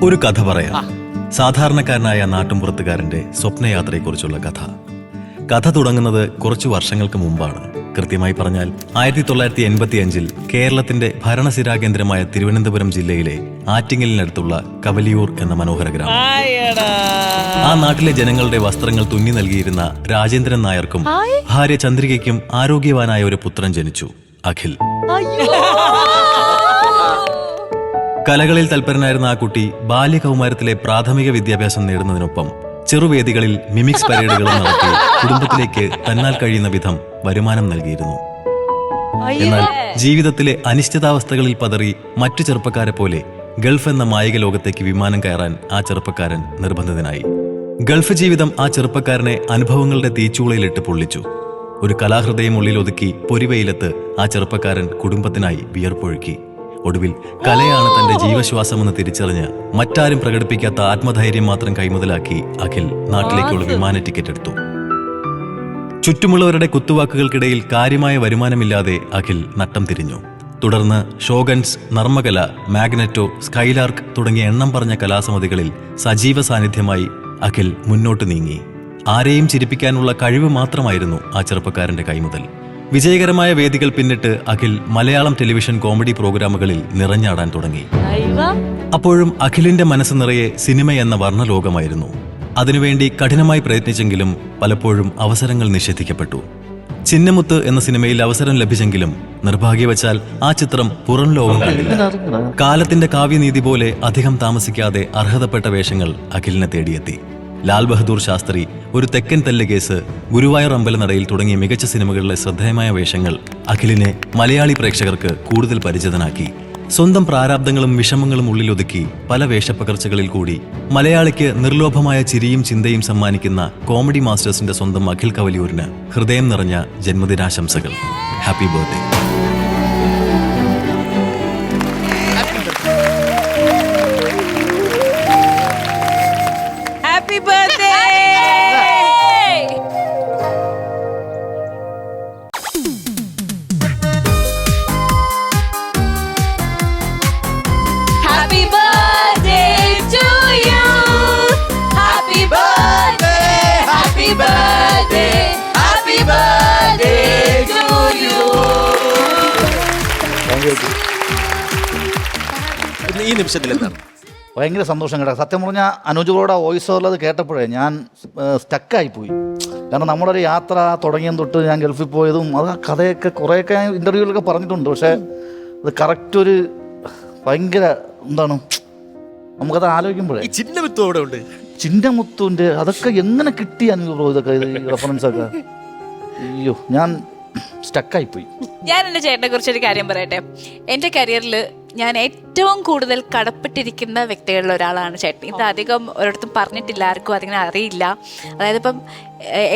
ഒരു കഥ പറയാം. സാധാരണക്കാരനായ നാട്ടുംപുറത്തുകാരന്റെ സ്വപ്നയാത്രയെക്കുറിച്ചുള്ള കഥ. കഥ തുടങ്ങുന്നത് കുറച്ചു വർഷങ്ങൾക്ക് മുമ്പാണ്. കൃത്യമായി പറഞ്ഞാൽ 1985 കേരളത്തിന്റെ ഭരണസിരാ കേന്ദ്രമായ തിരുവനന്തപുരം ജില്ലയിലെ ആറ്റിങ്ങലിനടുത്തുള്ള കവലിയൂർ എന്ന മനോഹര ഗ്രാമം. ആ നാട്ടിലെ ജനങ്ങളുടെ വസ്ത്രങ്ങൾ തുന്നി നൽകിയിരുന്ന രാജേന്ദ്രൻ നായർക്കും ഭാര്യ ചന്ദ്രികയ്ക്കും ആരോഗ്യവാനായ ഒരു പുത്രൻ ജനിച്ചു, അഖിൽ. കലകളിൽ തൽപരനായിരുന്ന ആ കുട്ടി ബാല്യകൗമാരത്തിലെ പ്രാഥമിക വിദ്യാഭ്യാസം നേടുന്നതിനൊപ്പം ചെറുവേദികളിൽ മിമിക്സ് പരേഡുകളും നടത്തി കുടുംബത്തിലേക്ക് തന്നാൽ കഴിയുന്ന വിധം വരുമാനം നൽകിയിരുന്നു. എന്നാൽ ജീവിതത്തിലെ അനിശ്ചിതാവസ്ഥകളിൽ പതറി മറ്റു ചെറുപ്പക്കാരെ പോലെ ഗൾഫ് എന്ന മായിക ലോകത്തേക്ക് വിമാനം കയറാൻ ആ ചെറുപ്പക്കാരൻ നിർബന്ധിതനായി. ഗൾഫ് ജീവിതം ആ ചെറുപ്പക്കാരനെ അനുഭവങ്ങളുടെ തീച്ചൂളയിലിട്ട് പൊള്ളിച്ചു. ഒരു കലാഹൃദയം ഉള്ളിലൊതുക്കി പൊരിവെയിലത്ത് ആ ചെറുപ്പക്കാരൻ കുടുംബത്തിനായി വിയർപ്പൊഴുക്കി. ഒടുവിൽ കലയാണ് തന്റെ ജീവശ്വാസമെന്ന് തിരിച്ചറിഞ്ഞ് മറ്റാരും പ്രകടിപ്പിക്കാത്ത ആത്മധൈര്യം മാത്രം കൈമുതലാക്കി അഖിൽ നാട്ടിലേക്കുള്ള വിമാന ടിക്കറ്റ് എടുത്തു. ചുറ്റുമുള്ളവരുടെ കുത്തുവാക്കുകൾക്കിടയിൽ കാര്യമായ വരുമാനമില്ലാതെ അഖിൽ നട്ടം തിരിഞ്ഞു. തുടർന്ന് ഷോഗൻസ്, നർമ്മകല, മാഗ്നറ്റോ, സ്കൈലാർക്ക് തുടങ്ങിയ എണ്ണം പറഞ്ഞ കലാസമിതികളിൽ സജീവ സാന്നിധ്യമായി അഖിൽ മുന്നോട്ട് നീങ്ങി. ആരെയും ചിരിപ്പിക്കാനുള്ള കഴിവ് മാത്രമായിരുന്നു ആ ചെറുപ്പക്കാരന്റെ കൈമുതൽ. വിജയകരമായ വേദികൾ പിന്നിട്ട് അഖിൽ മലയാളം ടെലിവിഷൻ കോമഡി പ്രോഗ്രാമുകളിൽ നിറഞ്ഞാടാൻ തുടങ്ങി. അപ്പോഴും അഖിലിന്റെ മനസ്സ് നിറയെ സിനിമ എന്ന വർണ്ണലോകമായിരുന്നു. അതിനുവേണ്ടി കഠിനമായി പ്രയത്നിച്ചെങ്കിലും പലപ്പോഴും അവസരങ്ങൾ നിഷേധിക്കപ്പെട്ടു. ചിന്നമുത്ത് എന്ന സിനിമയിൽ അവസരം ലഭിച്ചെങ്കിലും നിർഭാഗ്യവശാൽ ആ ചിത്രം പുറം ലോകം കണ്ടില്ല. കാലത്തിന്റെ കാവ്യനീതി പോലെ അധികം താമസിക്കാതെ അർഹതപ്പെട്ട വേഷങ്ങൾ അഖിലിനെ തേടിയെത്തി. ലാൽ ബഹദൂർ ശാസ്ത്രി, ഒരു തെക്കൻ തല്ല് കേസ്, ഗുരുവായൂർ അമ്പലനടയിൽ തുടങ്ങിയ മികച്ച സിനിമകളിലെ ശ്രദ്ധേയമായ വേഷങ്ങൾ അഖിലിനെ മലയാളി പ്രേക്ഷകർക്ക് കൂടുതൽ പരിചിതനാക്കി. സ്വന്തം പ്രാരാബ്ദങ്ങളും വിഷമങ്ങളും ഉള്ളിലൊതുക്കി പല വേഷപ്പകർച്ചകളിൽ കൂടി മലയാളിക്ക് നിർലോഭമായ ചിരിയും ചിന്തയും സമ്മാനിക്കുന്ന കോമഡി മാസ്റ്റേഴ്സിന്റെ സ്വന്തം അഖിൽ കവലിയൂരിന് ഹൃദയം നിറഞ്ഞ ജന്മദിനാശംസകൾ. Happy birthday. Happy birthday! Happy birthday to you. Happy birthday, happy birthday, happy birthday to you. ഈ നിമിഷത്തിൽ എന്താണ്? ഭയങ്കര സന്തോഷം കേട്ടോ. സത്യം പറഞ്ഞാൽ അനൂജ് ബ്രോയുടെ വോയിസ് ഓവറിൽ കേട്ടപ്പോഴേ ഞാൻ സ്റ്റക്കായിപ്പോയി. കാരണം നമ്മുടെ ഒരു യാത്ര തുടങ്ങിയ തൊട്ട് ഞാൻ ഗൾഫിൽ പോയതും അത് കഥയൊക്കെ കുറേയൊക്കെ ഞാൻ ഇൻ്റർവ്യൂവിലൊക്കെ പറഞ്ഞിട്ടുണ്ട്. പക്ഷേ അത് കറക്റ്റ് ഒരു ഭയങ്കര എന്താണ് നമുക്കത് ആലോചിക്കുമ്പോഴേ ചിന്നമുത്തു അവിടെ ഉണ്ട്. ചിന്നമുത്തുവിൻ്റെ അതൊക്കെ എങ്ങനെ കിട്ടി അനൂജ് ബ്രോ ഇതൊക്കെ ഈ റെഫറൻസൊക്കെ? അയ്യോ, ഞാൻ സ്റ്റക്കായിപ്പോയി. ഞാൻ എൻ്റെ ചേട്ടനെ കുറിച്ചൊരു കാര്യം പറയട്ടെ. എൻ്റെ കരിയറിൽ ഞാൻ ഏറ്റവും കൂടുതൽ കടപ്പെട്ടിരിക്കുന്ന വ്യക്തികളിൽ ഒരാളാണ് ചേട്ടൻ. ഇത് അധികം ഒരിടത്തും പറഞ്ഞിട്ടില്ല, ആർക്കും അതിങ്ങനെ അറിയില്ല. അതായത് ഇപ്പം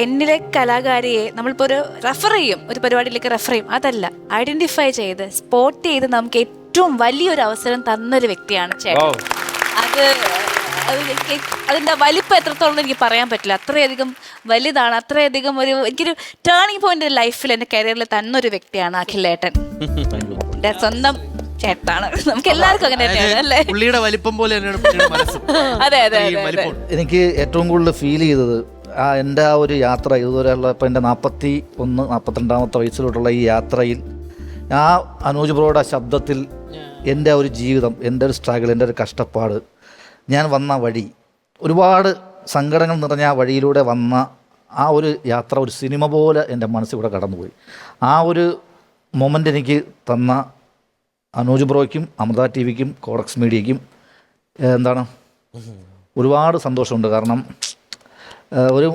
എന്നിലെ കലാകാരിയെ നമ്മളിപ്പോൾ ഒരു റെഫർ ചെയ്യും, ഒരു പരിപാടിയിലേക്ക് റെഫർ ചെയ്യും, അതല്ല, ഐഡന്റിഫൈ ചെയ്ത് സ്പോട്ട് ചെയ്ത് നമുക്ക് ഏറ്റവും വലിയൊരു അവസരം തന്നൊരു വ്യക്തിയാണ് ചേട്ടൻ. അതിൻ്റെ വലിപ്പം എത്രത്തോളം എനിക്ക് പറയാൻ പറ്റില്ല. അത്രയധികം വലുതാണ്. അത്രയധികം എനിക്കൊരു ടേണിംഗ് പോയിന്റ് ലൈഫിൽ എൻ്റെ കരിയറിൽ തന്നൊരു വ്യക്തിയാണ് അഖിലേട്ടൻ. എൻ്റെ സ്വന്തം ചേട്ടാണ്. നമുക്ക് എല്ലാവർക്കും അങ്ങനെ തന്നെയാണ് അല്ലേ? പുള്ളിയുടെ വലിപ്പം പോലെ അതെ അതെ. എനിക്ക് ഏറ്റവും കൂടുതൽ ഫീൽ ചെയ്തത് എൻ്റെ ആ ഒരു യാത്ര ഇതുവരെയുള്ള ഇപ്പം എൻ്റെ 41-42 വയസ്സിലോട്ടുള്ള ഈ യാത്രയിൽ ആ അനൂജ് ബ്രോയുടെ ശബ്ദത്തിൽ എൻ്റെ ഒരു ജീവിതം, എൻ്റെ ഒരു സ്ട്രഗിൾ, എൻ്റെ ഒരു കഷ്ടപ്പാട്, ഞാൻ വന്ന വഴി, ഒരുപാട് സങ്കടങ്ങൾ നിറഞ്ഞ ആ വഴിയിലൂടെ വന്ന ആ ഒരു യാത്ര ഒരു സിനിമ പോലെ എൻ്റെ മനസ്സിലൂടെ കടന്നുപോയി. ആ ഒരു മൊമെൻ്റ് എനിക്ക് തന്ന അനൂജ് ബ്രോയ്ക്കും അമൃത ടി വിക്കും കോഡക്സ് മീഡിയയ്ക്കും ഒരുപാട് സന്തോഷമുണ്ട്. കാരണം ഒരു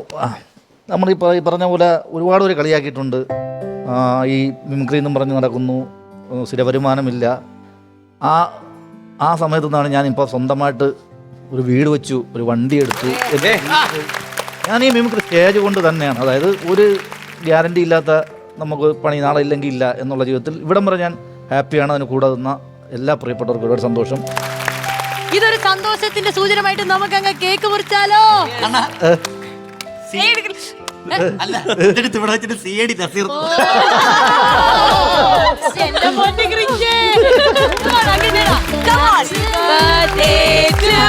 നമ്മൾ ഈ പറഞ്ഞ പോലെ ഒരുപാട് പേര് കളിയാക്കിയിട്ടുണ്ട്. ഈ മിമിക്രി എന്നും പറഞ്ഞ് നടക്കുന്നു, സ്ഥിരവരുമാനമില്ല. ആ സമയത്തു നിന്നാണ് ഞാനിപ്പോൾ സ്വന്തമായിട്ട് ഒരു വീട് വെച്ചു, ഒരു വണ്ടി എടുത്തു. ഞാൻ ഈ മിമിക്രി സ്റ്റേജ് കൊണ്ട് തന്നെയാണ്, അതായത് ഒരു ഗ്യാരണ്ടി ഇല്ലാത്ത നമുക്ക് പണി നാളെ ഇല്ലെങ്കിൽ ഇല്ല എന്നുള്ള ജീവിതത്തിൽ ഇവിടം വരെ ഞാൻ ഹാപ്പിയാണ്. അതിന് കൂടെ നിന്ന എല്ലാ പ്രിയപ്പെട്ടവർക്കും ഒരുപാട് സന്തോഷം. ഇതൊരു സന്തോഷത്തിന്റെ സൂചനമായിട്ട് നമുക്ക് അങ്ങ് കേക്ക് മുറിച്ചാലോ? birthday to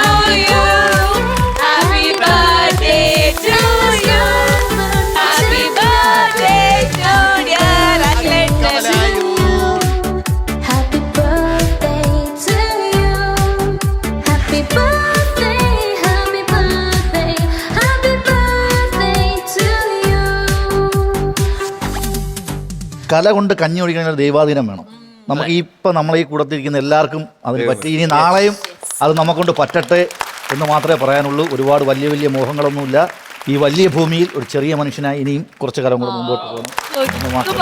കല കൊണ്ട് കഞ്ഞി ഒഴിക്കുന്ന ഒരു ദൈവാധീനം വേണം. നമുക്ക് ഇപ്പം നമ്മളെ ഈ കൂടത്തിരിക്കുന്ന എല്ലാവർക്കും അതിന് പറ്റി. ഇനി നാളെയും അത് നമുക്കൊണ്ട് പറ്റട്ടെ എന്ന് മാത്രമേ പറയാനുള്ളൂ. ഒരുപാട് വലിയ വലിയ മോഹങ്ങളൊന്നുമില്ല. ഈ വലിയ ഭൂമിയിൽ ഒരു ചെറിയ മനുഷ്യനായി ഇനിയും കുറച്ച് കാലം കൂടെ മുമ്പോട്ട് പോകണം എന്ന് മാത്രം.